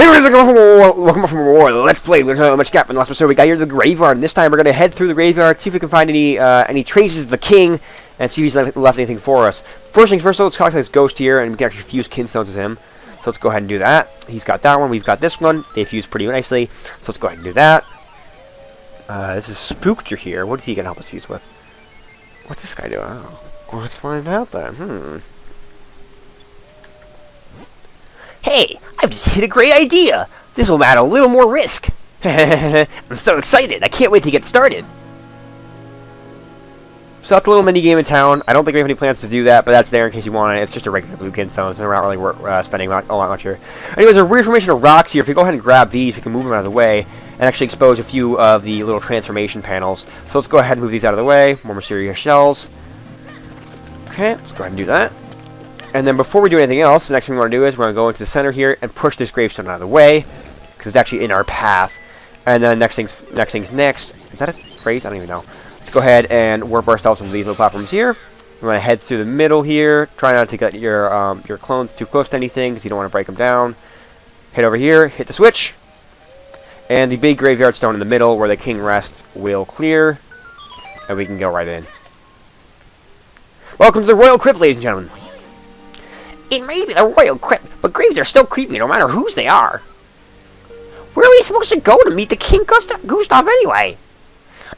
Hey, welcome from war. Let's play. There's not much gap in the last episode. We got here to the graveyard, and this time we're gonna head through the graveyard, see if we can find any traces of the king, and see if he's left anything for us. First things first, let's contact this ghost here, and we can actually fuse kinstones with him. So let's go ahead and do that. He's got that one. We've got this one. They fuse pretty nicely. So let's go ahead and do that. This is Spookter here. What is he gonna help us fuse with? What's this guy doing? Oh, well, let's find out then. Hey, I've just hit a great idea! This will add a little more risk! I'm so excited! I can't wait to get started! So that's a little mini-game in town. I don't think we have any plans to do that, but that's there in case you want it. It's just a regular blue kinstone, so we're not really spending a lot much here. Anyways, a weird formation of rocks here. If we go ahead and grab these, we can move them out of the way and actually expose a few of the little transformation panels. So let's go ahead and move these out of the way. More mysterious shells. Okay, let's go ahead and do that. And then before we do anything else, the next thing we want to do is we're going to go into the center here and push this gravestone out of the way, because it's actually in our path. And then next thing's next. Is that a phrase? I don't even know. Let's go ahead and warp ourselves into these little platforms here. We're going to head through the middle here. Try not to get your clones too close to anything, because you don't want to break them down. Head over here, hit the switch. And the big graveyard stone in the middle, where the king rests, will clear. And we can go right in. Welcome to the Royal Crypt, ladies and gentlemen. It may be the Royal Crypt, but graves are still creepy no matter whose they are. Where are we supposed to go to meet the King Gustav anyway?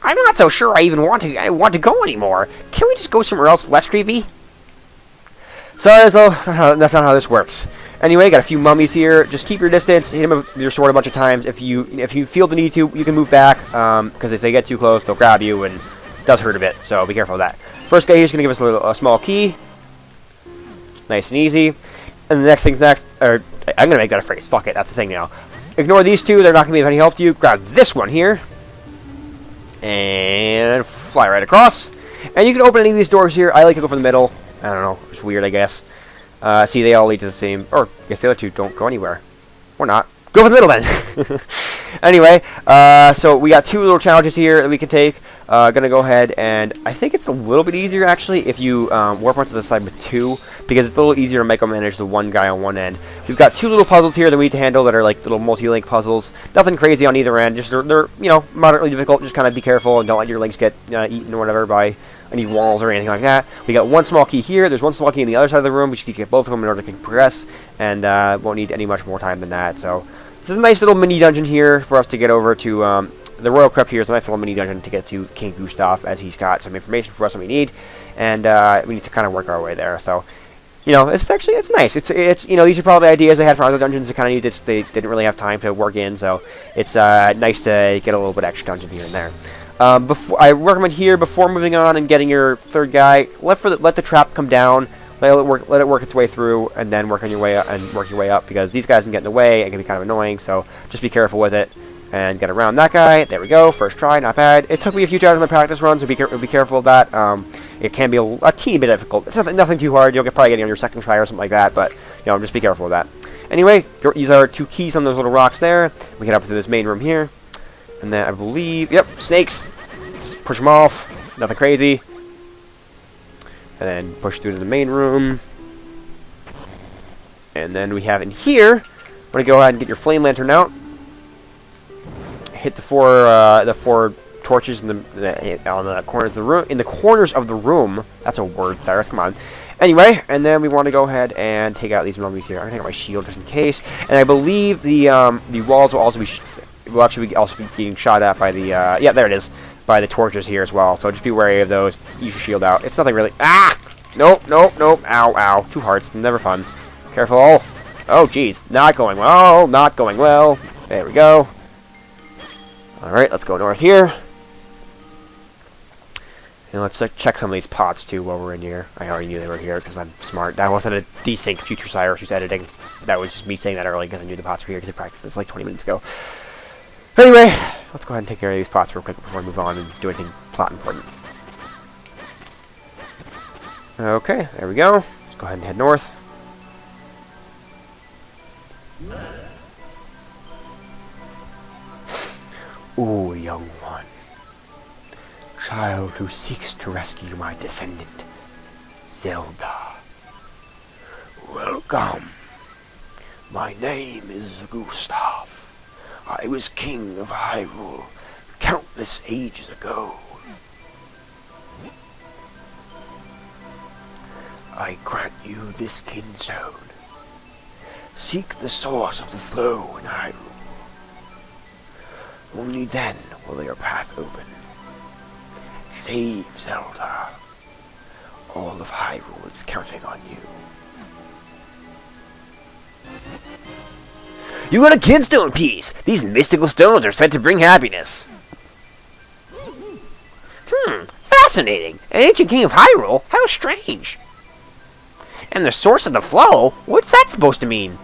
I'm not so sure I even want to go anymore. Can we just go somewhere else less creepy? So that's not how this works. Anyway, got a few mummies here. Just keep your distance. Hit them with your sword a bunch of times. If you feel the need to, you can move back. Because if they get too close, they'll grab you, and it does hurt a bit. So be careful of that. First guy here is going to give us a small key. Nice and easy. And the next thing's next. Or I'm going to make that a phrase. Fuck it. That's the thing now. Ignore these two. They're not going to be of any help to you. Grab this one here. And fly right across. And you can open any of these doors here. I like to go for the middle. I don't know. It's weird, I guess. See, they all lead to the same. Or, I guess the other two don't go anywhere. Or not. Go for the middle, then. Anyway, so we got two little challenges here that we can take. Gonna go ahead and I think it's a little bit easier actually if you warp onto the side with two, because it's a little easier to micromanage the one guy on one end. We've got two little puzzles here that we need to handle that are like little multi-link puzzles. Nothing crazy on either end. Just they're you know, moderately difficult. Just kind of be careful and don't let your links get eaten or whatever by any walls or anything like that. We got one small key here. There's one small key in the other side of the room. We should get both of them in order to progress, and won't need any much more time than that. So it's a nice little mini dungeon here for us to get over to the Royal Crypt. Here is a nice little mini dungeon to get to King Gustav, as he's got some information for us that we need, and we need to kind of work our way there. So, you know, it's nice. It's you know, these are probably ideas I had for other dungeons that kind of need this. They didn't really have time to work in, so it's nice to get a little bit extra dungeon here and there. I recommend here before moving on and getting your third guy, let the trap come down. Let it work its way through, and then work your way up, because these guys can get in the way and can be kind of annoying. So just be careful with it and get around that guy. There we go. First try, not bad. It took me a few tries on my practice run, so be careful of that. It can be a teeny bit difficult. It's nothing too hard. You'll probably get it on your second try or something like that, but you know, just be careful of that. Anyway, use our two keys on those little rocks there. We get up to this main room here, and then I believe, yep, snakes. Just push them off. Nothing crazy. And then push through to the main room. And then we have in here, I'm going to go ahead and get your flame lantern out. Hit the four torches on the corners of the room. In the corners of the room. That's a word, Cyrus. Come on. Anyway, and then we want to go ahead and take out these mummies here. I'm going to take out my shield just in case. And I believe the walls will also be being shot at by the yeah, there it is. By the torches here as well, so just be wary of those. Use your shield out. It's nothing really. Ah! Nope. Ow, ow. Two hearts. Never fun. Careful. Oh, jeez. Not going well. Not going well. There we go. Alright, let's go north here. And let's check some of these pots, too, while we're in here. I already knew they were here, because I'm smart. That wasn't a desync future Cyrus who's editing. That was just me saying that early, because I knew the pots were here, because I practiced this like 20 minutes ago. Anyway, let's go ahead and take care of these pots real quick before we move on and do anything plot important. Okay, there we go. Let's go ahead and head north. Ooh, young one. Child who seeks to rescue my descendant, Zelda. Welcome. My name is Gustav. I was king of Hyrule countless ages ago. I grant you this kinstone. Seek the source of the flow in Hyrule. Only then will your path open. Save Zelda. All of Hyrule is counting on you. You got a kinstone piece! These mystical stones are said to bring happiness. Fascinating! An ancient king of Hyrule? How strange! And the source of the flow? What's that supposed to mean?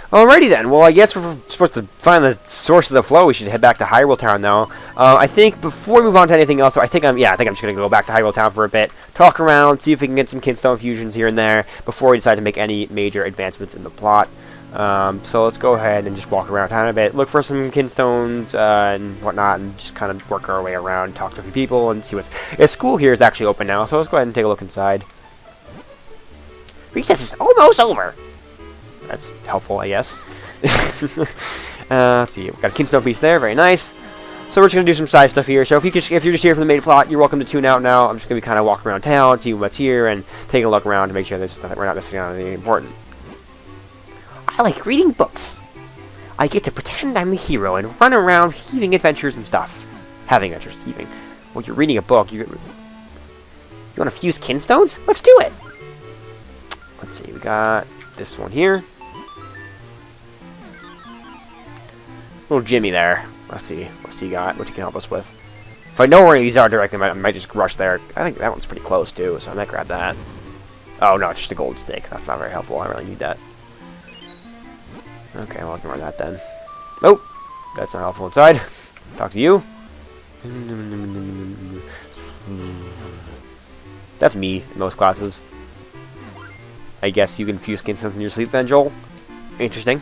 Alrighty then, well I guess we're supposed to find the source of the flow. We should head back to Hyrule Town now. I think before we move on to anything else, I think I'm just going to go back to Hyrule Town for a bit, talk around, see if we can get some kinstone fusions here and there before we decide to make any major advancements in the plot. So let's go ahead and just walk around town a bit, look for some kinstones and whatnot, and just kind of work our way around, talk to a few people, and see what's... School here is actually open now, so let's go ahead and take a look inside. Recess is almost over! That's helpful, I guess. Let's see, we've got a kinstone piece there, very nice. So we're just going to do some side stuff here. So if you're just here for the main plot, you're welcome to tune out now. I'm just going to be kind of walking around town, see what's here, and taking a look around to make sure that we're not missing out on anything important. I like reading books. I get to pretend I'm the hero and run around heaving adventures and stuff. Having adventures, heaving. Well, you're reading a book. You want to fuse kinstones? Let's do it! Let's see, we got this one here. Little Jimmy there. Let's see. What's he got? What he can help us with. If I know where these are directly, I might just rush there. I think that one's pretty close, too, so I might grab that. Oh, no, it's just a gold stick. That's not very helpful. I really need that. Okay, well, ignore that, then. Nope. That's not helpful inside. Talk to you. That's me in most classes. I guess you can fuse kinstones in your sleep, then, Joel? Interesting.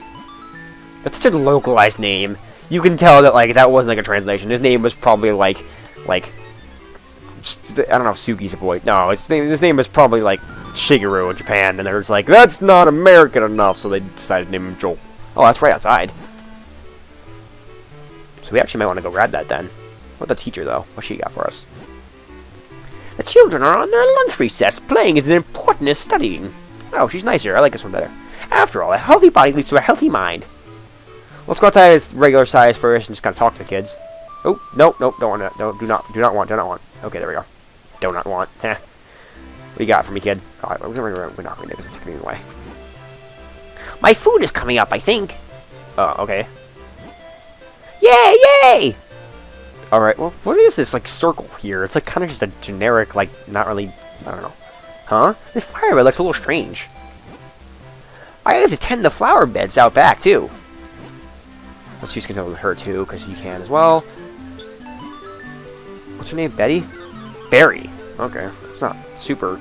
That's such a localized name. You can tell that, like, that wasn't, like, a translation. His name was probably, like, I don't know if Suki's a boy. No, his name was probably, like, Shigeru in Japan. And they were just like, that's not American enough, so they decided to name him Joel. Oh, that's right outside. So we actually might want to go grab that, then. What the teacher, though? What she got for us? The children are on their lunch recess. Playing is as important as studying. Oh, she's nicer. I like this one better. After all, a healthy body leads to a healthy mind. Let's go outside its regular size first and just kind of talk to the kids. Oh, no, don't want that. No, do not want. Okay, there we go. Do not want. Heh. What do you got for me, kid? Oh, we're not going to because it's taking me away. My food is coming up, I think. Oh, okay. Yay! Alright, well, what is this, like, circle here? It's, like, kind of just a generic, like, not really, I don't know. Huh? This flower bed looks a little strange. I have to tend the flower beds out back, too. Let's just consult with her, too, because you can as well. What's her name? Betty? Barry. Okay. It's not super,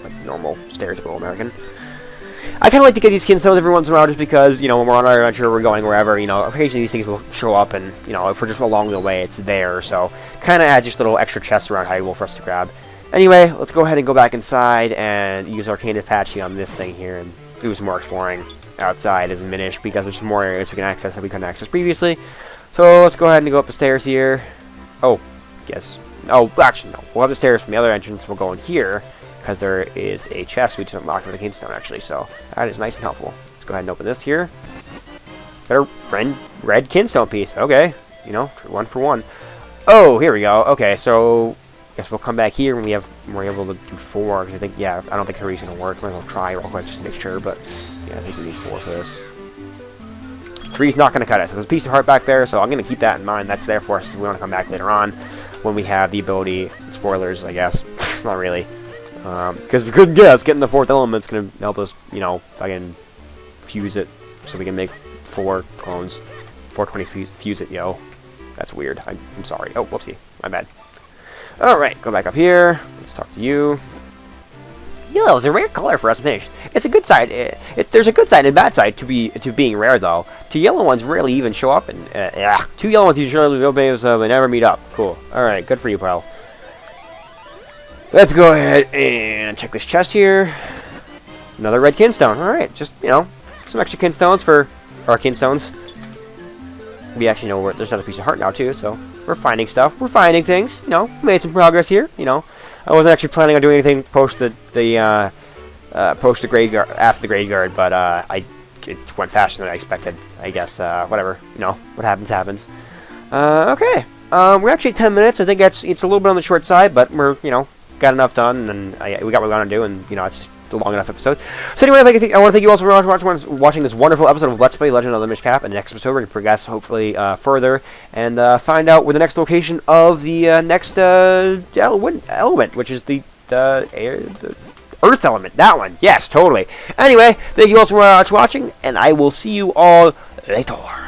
like, normal, stereotypical American. I kind of like to get these kinstones every once in a while just because, you know, when we're on our adventure, we're going wherever, you know, occasionally these things will show up and, you know, if we're just along the way, it's there. So, kind of add just a little extra chest around Hyrule for us to grab. Anyway, let's go ahead and go back inside and use Arcane Apache on this thing here and do some more exploring outside as Minish because there's some more areas we can access that we couldn't access previously. So, let's go ahead and go up the stairs here. Oh, yes. Oh, actually, no. We'll have the stairs from the other entrance. We'll go in here. Because there is a chest we just unlocked with a kinstone, actually, so that is nice and helpful. Let's go ahead and open this here. Got a red kinstone piece. Okay, you know, 1 for 1. Oh, here we go. Okay, so I guess we'll come back here when we're able to do 4. Because I think, yeah, I don't think 3 is going to work. Might as well try real quick just to make sure, but yeah, I think we need 4 for this. 3 is not going to cut it. So there's a piece of heart back there, so I'm going to keep that in mind. That's there for us if we want to come back later on when we have the ability. Spoilers, I guess. Not really. Because we couldn't guess, getting the 4th element's gonna help us, you know, fucking fuse it so we can make 4 clones. 420 fuse it, yo. That's weird. I'm sorry. Oh, whoopsie. My bad. Alright, go back up here. Let's talk to you. Yellow is a rare color for us Minish. It's a good side. There's a good side and a bad side to being rare, though. 2 yellow ones rarely even show up, and 2 yellow ones usually they never meet up. Cool. Alright, good for you, pal. Let's go ahead and check this chest here. Another red kinstone. Alright, just, you know, some extra kinstones for our kinstones. We actually know where there's another piece of heart now, too, so we're finding stuff. We're finding things, you know, made some progress here, you know. I wasn't actually planning on doing anything post the graveyard, after the graveyard, but it went faster than I expected. I guess, whatever, you know, what happens, happens. Okay, we're actually at 10 minutes. I think it's a little bit on the short side, but we're, you know, got enough done, and we got what we want to do, and, you know, it's a long enough episode. So anyway, I want to thank you all for watching this wonderful episode of Let's Play Legend of the Minish Cap. In the next episode, we're going to progress, hopefully, further, and find out where the next location of the next element, which is the Earth element. That one. Yes, totally. Anyway, thank you all so much for watching, and I will see you all later.